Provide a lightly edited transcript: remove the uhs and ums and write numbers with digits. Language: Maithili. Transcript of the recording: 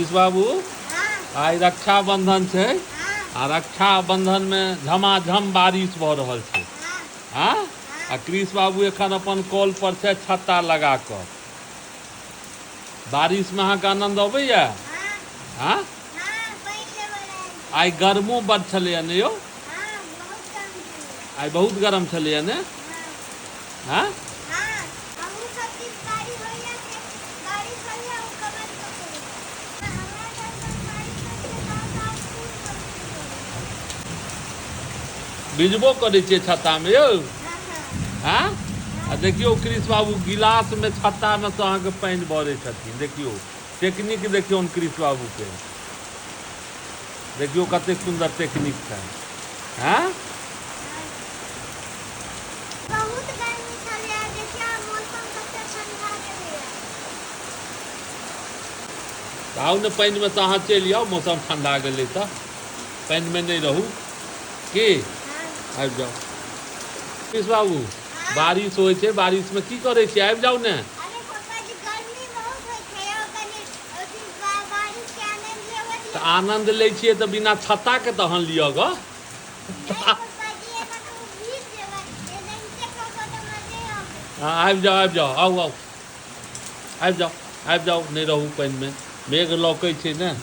कृष्ण बाबू आई रक्षाबंधन है आ रक्षाबंधन में झमाझम बारिश भ रहल छै। हाँ आ कृष्ण बाबू एखन अपन कॉल पर छै छत्ता लगा कर। बारिश में अहाँके आनंद अबैया? हाँ आई गर्मो बड़ छलैया ने यौ? आई बहुत गरम छलैया ने? हाँ भिजबो करे छे छत्ता में यौ? हाँ आ देखियो कृष्ण बाबू गिलास में छत्ता में से अहाँके पानी भरे छथिन। देखियो टेक्निक देखियो कृष्ण बाबू के, देखियो कते सुंदर टेक्निक है। हाँ आउ ने पानी में से अहाँ चलि आओ, मौसम ठंडा गए तो पानी में नहीं रहू की आबि जाओ। कृष्ण बाबू बारिश होइ छै, बारिश में की करे छी? आबि जाओ ने। तो आनंद ले छिए तो बिना छत्ता के तहन लिअ ग। हाँ आबि जाओ, आबि जाओ, आउ आउ आबि जाओ, आबि जाओ, नहीं रहू पानी में, मेघ लौकै छै ने।